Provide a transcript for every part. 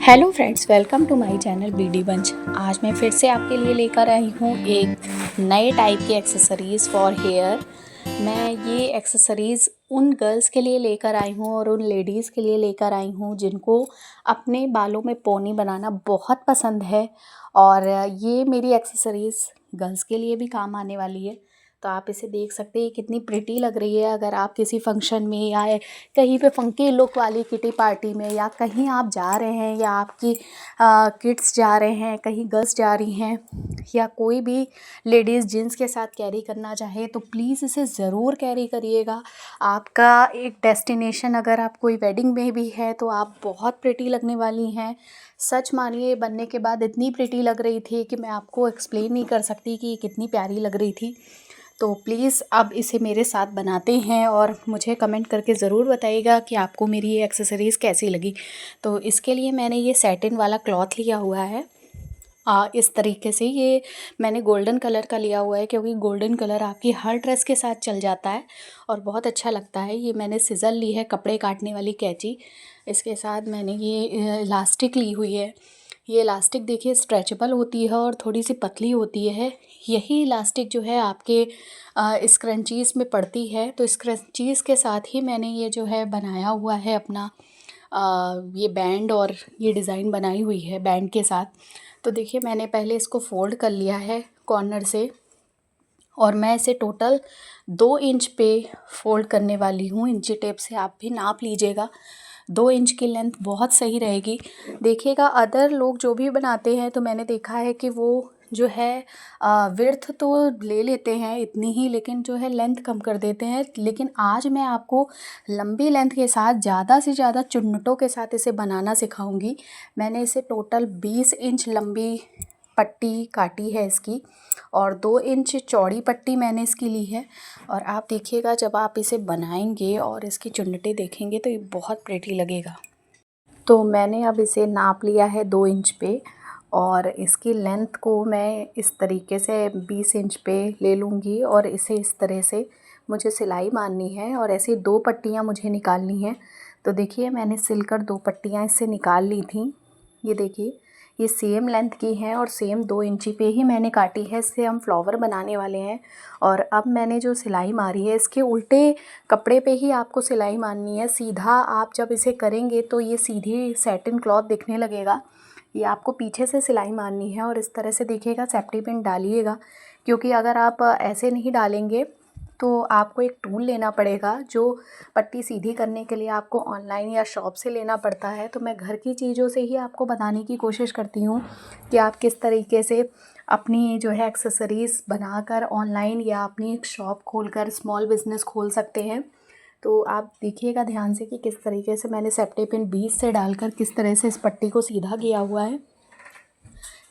Hello friends, welcome to my channel BD bunch. आज मैं फिर से आपके लिए लेकर आई हूँ एक नए टाइप की एक्सेसरीज़ फॉर हेयर। मैं ये एक्सेसरीज़ उन गर्ल्स के लिए लेकर आई हूँ और उन लेडीज़ के लिए लेकर आई हूँ जिनको अपने बालों में पोनी बनाना बहुत पसंद है। और ये मेरी एक्सेसरीज़ गर्ल्स के लिए भी काम आने वाली है। तो आप इसे देख सकते हैं कितनी प्रिटी लग रही है। अगर आप किसी फंक्शन में या कहीं पे फंकी लुक वाली किटी पार्टी में या कहीं आप जा रहे हैं या आपकी किड्स जा रहे हैं, कहीं गर्ल्स जा रही हैं या कोई भी लेडीज़ जींस के साथ कैरी करना चाहे तो प्लीज़ इसे ज़रूर कैरी करिएगा। आपका एक डेस्टिनेशन अगर आप कोई वेडिंग में भी है तो आप बहुत प्रिटी लगने वाली हैं। सच मानिए, बनने के बाद इतनी प्रिटी लग रही थी कि मैं आपको एक्सप्लेन नहीं कर सकती कि ये कितनी प्यारी लग रही थी। तो प्लीज़ अब इसे मेरे साथ बनाते हैं और मुझे कमेंट करके ज़रूर बताइएगा कि आपको मेरी ये एक्सेसरीज़ कैसी लगी। तो इसके लिए मैंने ये सैटिन वाला क्लॉथ लिया हुआ है। इस तरीके से ये मैंने गोल्डन कलर का लिया हुआ है क्योंकि गोल्डन कलर आपकी हर ड्रेस के साथ चल जाता है और बहुत अच्छा लगता है। ये मैंने सिज़र ली है, कपड़े काटने वाली कैंची। इसके साथ मैंने ये इलास्टिक ली हुई है। ये इलास्टिक देखिए स्ट्रेचेबल होती है और थोड़ी सी पतली होती है। यही इलास्टिक जो है आपके स्क्रंचीज़ में पड़ती है। तो स्क्रंचीज़ के साथ ही मैंने ये जो है बनाया हुआ है अपना ये बैंड, और ये डिज़ाइन बनाई हुई है बैंड के साथ। तो देखिए मैंने पहले इसको फ़ोल्ड कर लिया है कॉर्नर से और मैं इसे टोटल 2 इंच पे फ़ोल्ड करने वाली हूँ। इंची टेप से आप भी नाप लीजिएगा। 2 इंच की लेंथ बहुत सही रहेगी। देखिएगा अदर लोग जो भी बनाते हैं तो मैंने देखा है कि वो जो है विड्थ तो ले लेते हैं इतनी ही, लेकिन जो है लेंथ कम कर देते हैं। लेकिन आज मैं आपको लंबी लेंथ के साथ ज़्यादा से ज़्यादा चुन्नटों के साथ इसे बनाना सिखाऊंगी। मैंने इसे टोटल 20 इंच लंबी पट्टी काटी है इसकी और 2 इंच चौड़ी पट्टी मैंने इसकी ली है। और आप देखिएगा जब आप इसे बनाएंगे और इसकी चुन्नटें देखेंगे तो ये बहुत प्रेटी लगेगा। तो मैंने अब इसे नाप लिया है 2 इंच पे और इसकी लेंथ को मैं इस तरीके से 20 इंच पे ले लूँगी और इसे इस तरह से मुझे सिलाई मारनी है और ऐसी 2 पट्टियाँ मुझे निकालनी है। तो देखिए मैंने सिलकर 2 पट्टियाँ इससे निकाल ली थी। ये देखिए ये सेम लेंथ की हैं और सेम 2 इंची पे ही मैंने काटी है। इससे हम फ्लावर बनाने वाले हैं। और अब मैंने जो सिलाई मारी है इसके उल्टे कपड़े पे ही आपको सिलाई मारनी है। सीधा आप जब इसे करेंगे तो ये सीधी सैटिन क्लॉथ दिखने लगेगा। ये आपको पीछे से सिलाई मारनी है और इस तरह से देखिएगा सेफ्टी पिन डालिएगा, क्योंकि अगर आप ऐसे नहीं डालेंगे तो आपको एक टूल लेना पड़ेगा जो पट्टी सीधी करने के लिए आपको ऑनलाइन या शॉप से लेना पड़ता है। तो मैं घर की चीज़ों से ही आपको बताने की कोशिश करती हूँ कि आप किस तरीके से अपनी जो है एक्सेसरीज़ बनाकर ऑनलाइन या अपनी एक शॉप खोलकर स्मॉल बिज़नेस खोल सकते हैं। तो आप देखिएगा ध्यान से कि किस तरीके से मैंने सेफ्टी पिन बीच से डालकर किस तरह से इस पट्टी को सीधा किया हुआ है,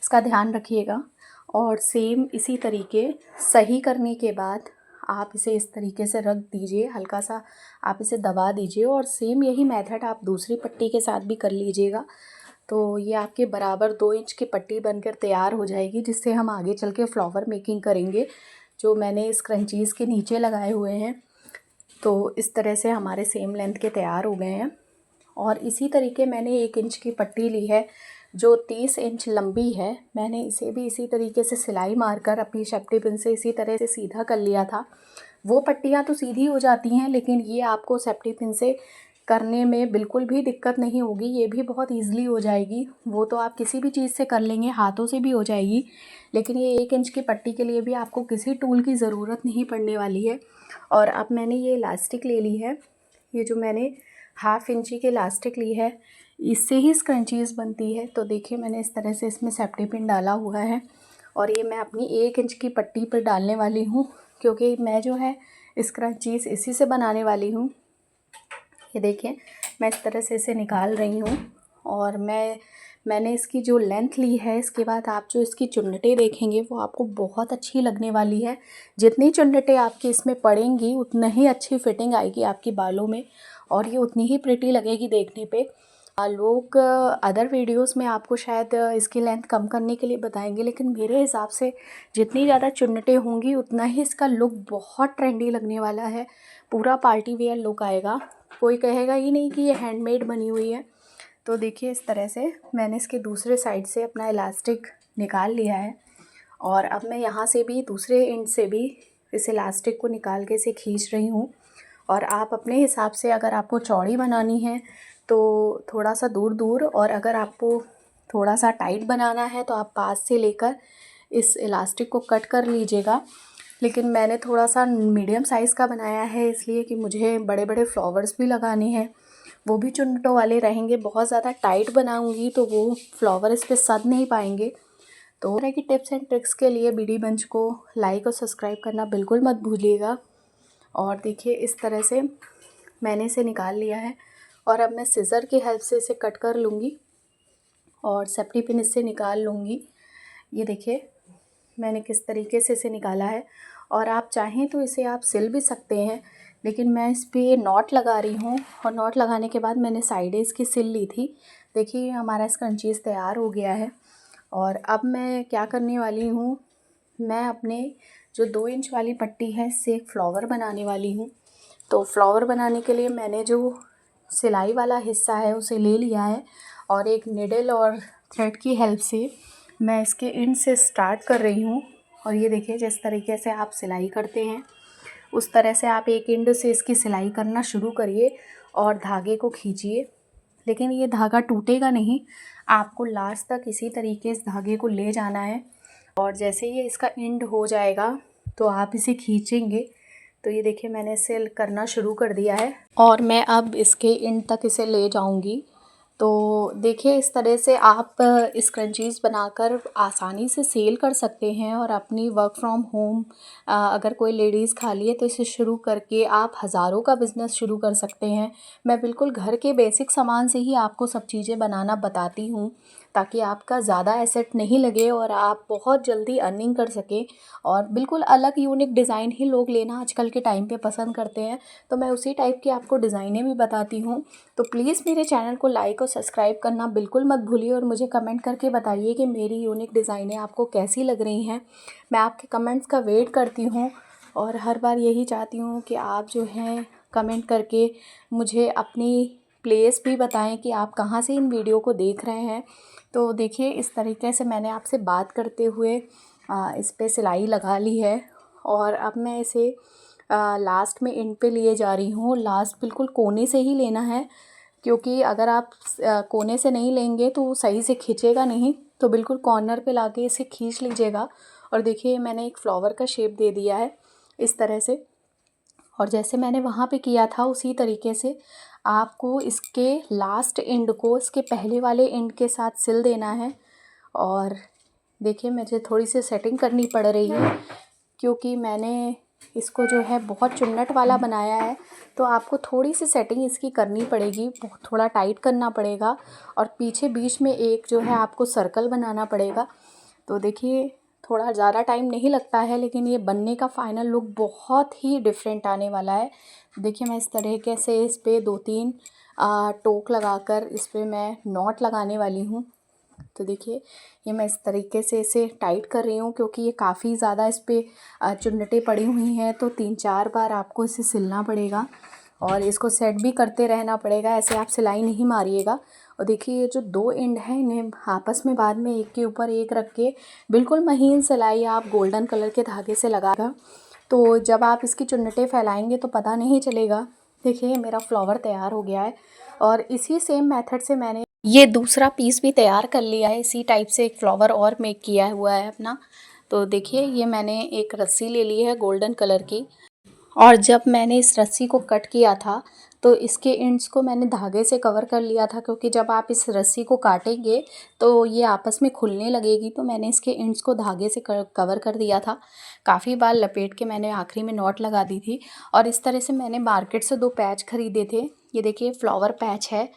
इसका ध्यान रखिएगा। और सेम इसी तरीके सही करने के बाद आप इसे इस तरीके से रख दीजिए, हल्का सा आप इसे दबा दीजिए और सेम यही मेथड आप दूसरी पट्टी के साथ भी कर लीजिएगा। तो ये आपके बराबर 2 इंच की पट्टी बनकर तैयार हो जाएगी, जिससे हम आगे चल के फ्लावर मेकिंग करेंगे जो मैंने इस क्रंचीज़ के नीचे लगाए हुए हैं। तो इस तरह से हमारे सेम लेंथ के तैयार हो गए हैं। और इसी तरीके मैंने 1 इंच की पट्टी ली है जो 30 इंच लंबी है। मैंने इसे भी इसी तरीके से सिलाई मारकर अपनी सेफ्टी पिन से इसी तरह से सीधा कर लिया था। वो पट्टियाँ तो सीधी हो जाती हैं, लेकिन ये आपको सेफ्टी पिन से करने में बिल्कुल भी दिक्कत नहीं होगी। ये भी बहुत ईज़िली हो जाएगी। वो तो आप किसी भी चीज़ से कर लेंगे, हाथों से भी हो जाएगी। लेकिन ये 1 इंच की पट्टी के लिए भी आपको किसी टूल की ज़रूरत नहीं पड़ने वाली है। और अब मैंने ये इलास्टिक ले ली है। ये जो मैंने 1/2 इंची की इलास्टिक ली है, इससे ही स्क्रंचीज़ बनती है। तो देखिए मैंने इस तरह से इसमें सेफ्टी पिन डाला हुआ है और ये मैं अपनी 1 इंच की पट्टी पर डालने वाली हूँ, क्योंकि मैं जो है स्क्रंचीज़ इसी से बनाने वाली हूँ। ये देखिए मैं इस तरह से इसे निकाल रही हूँ और मैंने इसकी जो लेंथ ली है, इसके बाद आप जो इसकी चुन्नटें देखेंगे वो आपको बहुत अच्छी लगने वाली है। जितनी चुन्नटें आपकी इसमें पड़ेंगी उतना ही अच्छी फिटिंग आएगी आपके बालों में और ये उतनी ही प्रिटी लगेगी देखने पे। लोग अदर वीडियोस में आपको शायद इसकी लेंथ कम करने के लिए बताएंगे, लेकिन मेरे हिसाब से जितनी ज़्यादा चुन्नटें होंगी उतना ही इसका लुक बहुत ट्रेंडी लगने वाला है। पूरा पार्टी वेयर लुक आएगा। कोई कहेगा ही नहीं कि ये हैंडमेड बनी हुई है। तो देखिए इस तरह से मैंने इसके दूसरे साइड से अपना इलास्टिक निकाल लिया है और अब मैं यहाँ से भी दूसरे एंड से भी इस इलास्टिक को निकाल के इसे खींच रही हूँ। और आप अपने हिसाब से, अगर आपको चौड़ी बनानी है तो थोड़ा सा दूर दूर, और अगर आपको थोड़ा सा टाइट बनाना है तो आप पास से लेकर इस इलास्टिक को कट कर लीजिएगा। लेकिन मैंने थोड़ा सा मीडियम साइज़ का बनाया है, इसलिए कि मुझे बड़े बड़े फ्लावर्स भी लगाने हैं, वो भी चुन्नटों वाले रहेंगे। बहुत ज़्यादा टाइट बनाऊंगी तो वो फ्लावर इस पर सध नहीं पाएंगे। तो इस तरह की टिप्स एंड ट्रिक्स के लिए बीडी बंच को लाइक और सब्सक्राइब करना बिल्कुल मत भूलिएगा। और देखिए इस तरह से मैंने इसे निकाल लिया है और अब मैं सिज़र की हेल्प से इसे कट कर लूँगी और सेफ्टी पिन इससे निकाल लूँगी। ये देखिए मैंने किस तरीके से इसे निकाला है। और आप चाहें तो इसे आप सिल भी सकते हैं, लेकिन मैं इस पर नॉट लगा रही हूँ और नॉट लगाने के बाद मैंने साइडें इसकी सिल ली थी। देखिए हमारा स्क्रंचीज़ तैयार हो गया है। और अब मैं क्या करने वाली हूँ, मैं अपने जो 2 इंच वाली पट्टी है इससे एक फ़्लावर बनाने वाली हूँ। तो फ्लावर बनाने के लिए मैंने जो सिलाई वाला हिस्सा है उसे ले लिया है और एक निडल और थ्रेड की हेल्प से मैं इसके एंड से स्टार्ट कर रही हूँ। और ये देखिए जिस तरीके से आप सिलाई करते हैं उस तरह से आप एक एंड से इसकी सिलाई करना शुरू करिए और धागे को खींचिए। लेकिन ये धागा टूटेगा नहीं, आपको लास्ट तक इसी तरीके इस धागे को ले जाना है। और जैसे ये इसका एंड हो जाएगा तो आप इसे खींचेंगे। तो ये देखिए मैंने इसे करना शुरू कर दिया है और मैं अब इसके एंड तक इसे ले जाऊंगी। तो देखिए इस तरह से आप स्क्रंचीज़ बनाकर आसानी से सेल कर सकते हैं और अपनी वर्क फ्रॉम होम अगर कोई लेडीज़ खाली है तो इसे शुरू करके आप हज़ारों का बिज़नेस शुरू कर सकते हैं। मैं बिल्कुल घर के बेसिक सामान से ही आपको सब चीज़ें बनाना बताती हूँ, ताकि आपका ज़्यादा एसेट नहीं लगे और आप बहुत जल्दी अर्निंग कर सकें। और बिल्कुल अलग यूनिक डिज़ाइन ही लोग लेना आजकल के टाइम पे पसंद करते हैं, तो मैं उसी टाइप की आपको डिज़ाइनें भी बताती हूँ। तो प्लीज़ मेरे चैनल को लाइक और सब्सक्राइब करना बिल्कुल मत भूलिए और मुझे कमेंट करके बताइए कि मेरी यूनिक डिज़ाइनें आपको कैसी लग रही हैं। मैं आपके कमेंट्स का वेट करती हूँ और हर बार यही चाहती हूँ कि आप जो हैं कमेंट करके मुझे अपनी प्लेस भी बताएं कि आप कहाँ से इन वीडियो को देख रहे हैं। तो देखिए इस तरीके से मैंने आपसे बात करते हुए इस पे सिलाई लगा ली है और अब मैं इसे लास्ट में एंड पे लिए जा रही हूँ। लास्ट बिल्कुल कोने से ही लेना है, क्योंकि अगर आप कोने से नहीं लेंगे तो वो सही से खींचेगा नहीं। तो बिल्कुल कॉर्नर पे लाके इसे खींच लीजिएगा। और देखिए मैंने एक फ्लावर का शेप दे दिया है इस तरह से, और जैसे मैंने वहाँ पे किया था उसी तरीके से आपको इसके लास्ट एंड को इसके पहले वाले एंड के साथ सिल देना है। और देखिए मुझे थोड़ी सी सेटिंग करनी पड़ रही है, क्योंकि मैंने इसको जो है बहुत चुन्नट वाला बनाया है, तो आपको थोड़ी सी सेटिंग इसकी करनी पड़ेगी, थोड़ा टाइट करना पड़ेगा और पीछे बीच में एक जो है आपको सर्कल बनाना पड़ेगा। तो देखिए थोड़ा ज़्यादा टाइम नहीं लगता है, लेकिन ये बनने का फ़ाइनल लुक बहुत ही डिफरेंट आने वाला है। देखिए मैं इस तरीके से इस पर 2-3 टोक लगाकर इस पर मैं नॉट लगाने वाली हूँ। तो देखिए ये मैं इस तरीके से इसे टाइट कर रही हूँ, क्योंकि ये काफ़ी ज़्यादा इस पर चुन्नटें पड़ी हुई हैं, तो 3-4 बार आपको इसे सिलना पड़ेगा और इसको सेट भी करते रहना पड़ेगा। ऐसे आप सिलाई नहीं मारिएगा। और देखिए ये जो 2 एंड हैं इन्हें आपस में बाद में एक के ऊपर एक रख के बिल्कुल महीन सिलाई आप गोल्डन कलर के धागे से लगाएगा, तो जब आप इसकी चुन्नटें फैलाएंगे तो पता नहीं चलेगा। देखिए मेरा फ्लावर तैयार हो गया है और इसी सेम मेथड से मैंने ये दूसरा पीस भी तैयार कर लिया है। इसी टाइप से एक फ्लावर और मेक किया हुआ है अपना। तो देखिए ये मैंने एक रस्सी ले ली है गोल्डन कलर की, और जब मैंने इस रस्सी को कट किया था तो इसके एंड्स को मैंने धागे से कवर कर लिया था, क्योंकि जब आप इस रस्सी को काटेंगे तो ये आपस में खुलने लगेगी। तो मैंने इसके एंड्स को धागे से कवर कर दिया था। काफ़ी बार लपेट के मैंने आखिरी में नॉट लगा दी थी। और इस तरह से मैंने मार्केट से 2 पैच ख़रीदे थे। ये देखिए फ्लावर पैच है।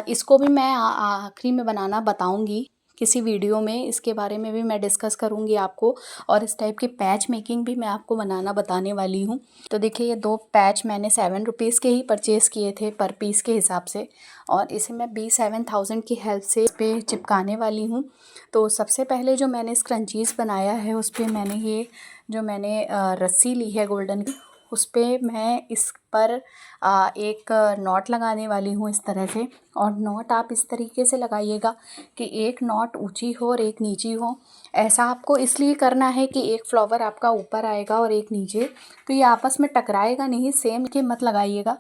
इसको भी मैं आखिरी में बनाना बताऊँगी किसी वीडियो में, इसके बारे में भी मैं डिस्कस करूँगी आपको, और इस टाइप की पैच मेकिंग भी मैं आपको बनाना बताने वाली हूँ। तो देखिए ये 2 पैच मैंने 7 रुपीज़ के ही परचेज़ किए थे पर पीस के हिसाब से, और इसे मैं B7000 की हेल्प से इस पर चिपकाने वाली हूँ। तो सबसे पहले जो मैंने स्क्रंचीज़ बनाया है उस पर मैंने ये जो मैंने रस्सी ली है गोल्डन की, उस पे मैं इस पर एक नॉट लगाने वाली हूँ इस तरह से। और नॉट आप इस तरीके से लगाइएगा कि एक नॉट ऊंची हो और एक नीची हो। ऐसा आपको इसलिए करना है कि एक फ्लावर आपका ऊपर आएगा और एक नीचे, तो ये आपस में टकराएगा नहीं। सेम के मत लगाइएगा,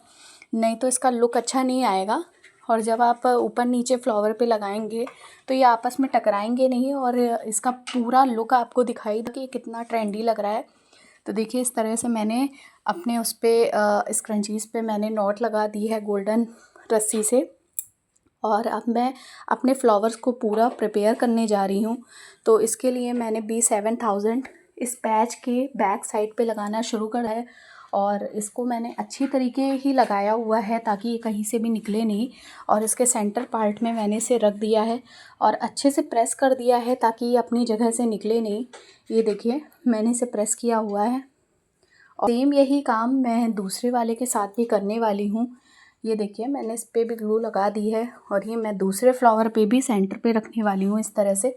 नहीं तो इसका लुक अच्छा नहीं आएगा। और जब आप ऊपर नीचे फ्लावर पे लगाएंगे तो ये आपस में टकराएंगे नहीं और इसका पूरा लुक आपको दिखाई देगा कि कितना ट्रेंडी लग रहा है। तो देखिए इस तरह से मैंने अपने उस पर स्क्रंचीज़ पे मैंने नॉट लगा दी है गोल्डन रस्सी से। और अब मैं अपने फ्लावर्स को पूरा प्रिपेयर करने जा रही हूँ। तो इसके लिए मैंने B7000 इस पैच के बैक साइड पे लगाना शुरू करा है। और इसको मैंने अच्छी तरीके ही लगाया हुआ है ताकि ये कहीं से भी निकले नहीं। और इसके सेंटर पार्ट में मैंने इसे रख दिया है और अच्छे से प्रेस कर दिया है ताकि ये अपनी जगह से निकले नहीं। ये देखिए मैंने इसे प्रेस किया हुआ है। और सेम यही काम मैं दूसरे वाले के साथ भी करने वाली हूँ। ये देखिए मैंने इस पर भी ग्लू लगा दी है और ये मैं दूसरे फ्लावर पे भी सेंटर पे रखने वाली हूँ इस तरह से,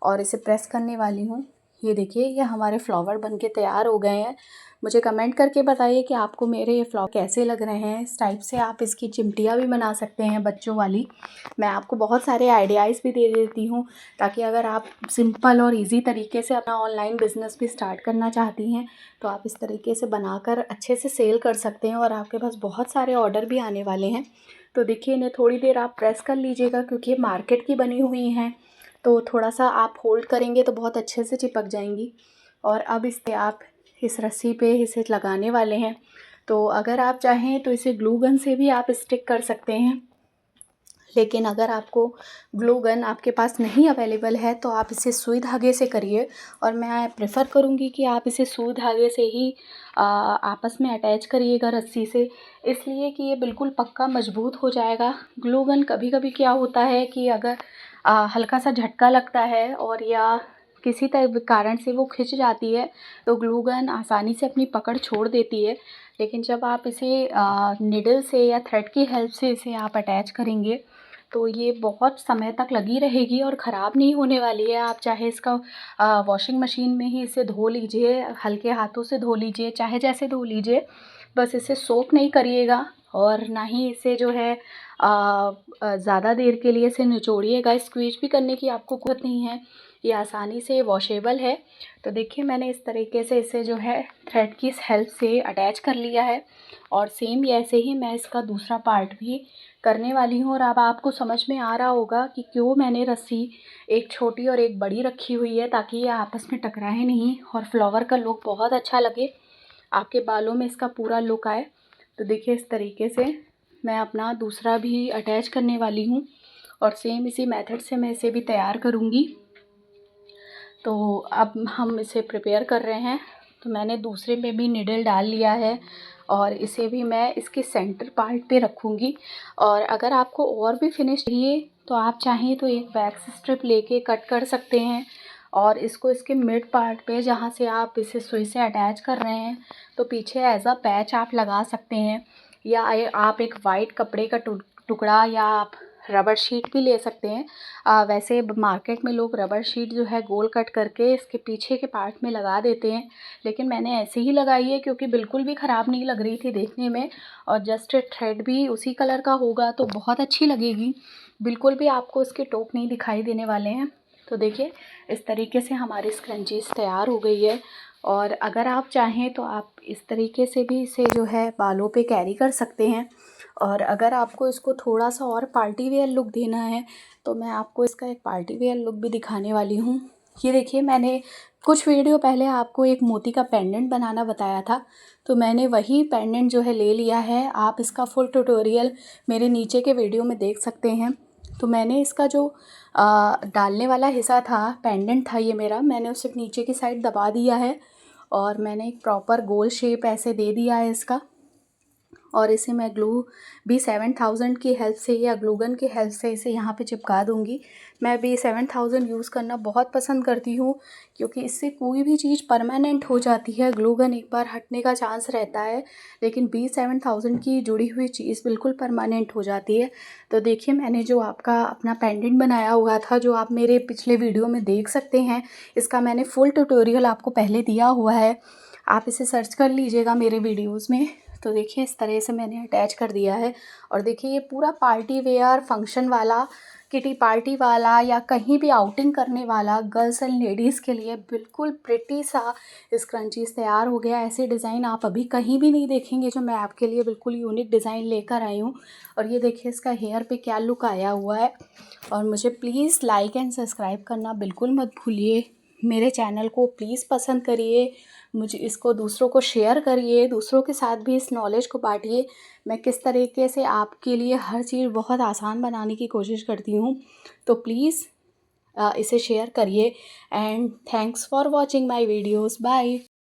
और इसे प्रेस करने वाली हूँ। ये देखिए ये हमारे फ्लावर बनके तैयार हो गए हैं। मुझे कमेंट करके बताइए कि आपको मेरे ये फ्लावर कैसे लग रहे हैं। इस टाइप से आप इसकी चिमटियाँ भी बना सकते हैं बच्चों वाली। मैं आपको बहुत सारे आइडियाज़ भी दे देती हूँ ताकि अगर आप सिंपल और इजी तरीके से अपना ऑनलाइन बिज़नेस भी स्टार्ट करना चाहती हैं तो आप इस तरीके से बनाकर अच्छे से सेल कर सकते हैं और आपके पास बहुत सारे ऑर्डर भी आने वाले हैं। तो देखिए इन्हें थोड़ी देर आप प्रेस कर लीजिएगा क्योंकि ये मार्केट की बनी हुई हैं, तो थोड़ा सा आप होल्ड करेंगे तो बहुत अच्छे से चिपक जाएंगी। और अब इसे आप इस रस्सी पे इसे लगाने वाले हैं। तो अगर आप चाहें तो इसे ग्लू गन से भी आप स्टिक कर सकते हैं, लेकिन अगर आपको ग्लू गन आपके पास नहीं अवेलेबल है तो आप इसे सुई धागे से करिए। और मैं प्रेफर करूँगी कि आप इसे सुई धागे से ही आपस में अटैच करिएगा रस्सी से, इसलिए कि ये बिल्कुल पक्का मजबूत हो जाएगा। ग्लू गन कभी कभी क्या होता है कि अगर हल्का सा झटका लगता है और या किसी तरह कारण से वो खिंच जाती है तो ग्लू गन आसानी से अपनी पकड़ छोड़ देती है। लेकिन जब आप इसे निडल से या थ्रेड की हेल्प से इसे आप अटैच करेंगे तो ये बहुत समय तक लगी रहेगी और ख़राब नहीं होने वाली है। आप चाहे इसका वॉशिंग मशीन में ही इसे धो लीजिए, हल्के हाथों से धो लीजिए, चाहे जैसे धो लीजिए, बस इसे सोक नहीं करिएगा और ना ही इसे जो है ज़्यादा देर के लिए इसे निचोड़िएगा। स्क्वीज भी करने की आपको ज़रूरत नहीं है, ये आसानी से वॉशेबल है। तो देखिए मैंने इस तरीके से इसे जो है थ्रेड की हेल्प से अटैच कर लिया है और सेम ऐसे ही मैं इसका दूसरा पार्ट भी करने वाली हूँ। और अब आपको समझ में आ रहा होगा कि क्यों मैंने रस्सी एक छोटी और एक बड़ी रखी हुई है, ताकि ये आपस में टकराए नहीं और फ्लावर का लुक बहुत अच्छा लगे, आपके बालों में इसका पूरा लुक आए। तो देखिए इस तरीके से मैं अपना दूसरा भी अटैच करने वाली हूँ और सेम इसी मेथड से मैं इसे भी तैयार करूँगी। तो अब हम इसे प्रिपेयर कर रहे हैं। तो मैंने दूसरे में भी निडल डाल लिया है और इसे भी मैं इसके सेंटर पार्ट पे रखूँगी। और अगर आपको और भी फिनिश चाहिए तो आप चाहें तो एक वैक्स स्ट्रिप लेके कट कर सकते हैं और इसको इसके मिड पार्ट पे जहाँ से आप इसे सुई से अटैच कर रहे हैं तो पीछे एज अ पैच आप लगा सकते हैं। या आप एक वाइट कपड़े का टुकड़ा या आप रबर शीट भी ले सकते हैं। वैसे मार्केट में लोग रबर शीट जो है गोल कट करके इसके पीछे के पार्ट में लगा देते हैं, लेकिन मैंने ऐसे ही लगाई है क्योंकि बिल्कुल भी ख़राब नहीं लग रही थी देखने में। और जस्ट थ्रेड भी उसी कलर का होगा तो बहुत अच्छी लगेगी, बिल्कुल भी आपको इसके टोक नहीं दिखाई देने वाले हैं। तो देखिए इस तरीके से हमारी स्क्रंचीज़ तैयार हो गई है। और अगर आप चाहें तो आप इस तरीके से भी इसे जो है बालों पे कैरी कर सकते हैं। और अगर आपको इसको थोड़ा सा और पार्टी वेयर लुक देना है तो मैं आपको इसका एक पार्टी वेयर लुक भी दिखाने वाली हूँ। ये देखिए मैंने कुछ वीडियो पहले आपको एक मोती का पेंडेंट बनाना बताया था, तो मैंने वही पेंडेंट जो है ले लिया है। आप इसका फुल ट्यूटोरियल मेरे नीचे के वीडियो में देख सकते हैं। तो मैंने इसका जो डालने वाला हिस्सा था, पेंडेंट था ये मेरा, मैंने उसे नीचे की साइड दबा दिया है और मैंने एक प्रॉपर गोल शेप ऐसे दे दिया है इसका। और इसे मैं ग्लू B7000 की हेल्प से या ग्लू गन की हेल्प से इसे यहाँ पे चिपका दूँगी। मैं B7000 यूज़ करना बहुत पसंद करती हूँ क्योंकि इससे कोई भी चीज़ परमानेंट हो जाती है। ग्लू गन एक बार हटने का चांस रहता है, लेकिन B7000 की जुड़ी हुई चीज़ बिल्कुल परमानेंट हो जाती है। तो देखिए मैंने जो आपका अपना पेंडेंट बनाया हुआ था, जो आप मेरे पिछले वीडियो में देख सकते हैं, इसका मैंने फुल ट्यूटोरियल आपको पहले दिया हुआ है। आप इसे सर्च कर लीजिएगा मेरे वीडियोस में। तो देखिए इस तरह से मैंने अटैच कर दिया है। और देखिए ये पूरा पार्टी वेयर, फंक्शन वाला, किटी पार्टी वाला या कहीं भी आउटिंग करने वाला गर्ल्स एंड लेडीज़ के लिए बिल्कुल प्रिटी सा स्क्रंचीज़ तैयार हो गया। ऐसे डिज़ाइन आप अभी कहीं भी नहीं देखेंगे, जो मैं आपके लिए बिल्कुल यूनिक डिज़ाइन लेकर आई हूँ। और ये देखिए इसका हेयर पे क्या लुक आया हुआ है। और मुझे प्लीज़ लाइक एंड सब्सक्राइब करना बिल्कुल मत भूलिए। मेरे चैनल को प्लीज़ पसंद करिए, मुझे इसको दूसरों को शेयर करिए, दूसरों के साथ भी इस नॉलेज को बांटिए। मैं किस तरीके से आपके लिए हर चीज़ बहुत आसान बनाने की कोशिश करती हूँ। तो प्लीज़ इसे शेयर करिए। And thanks for watching my videos. Bye.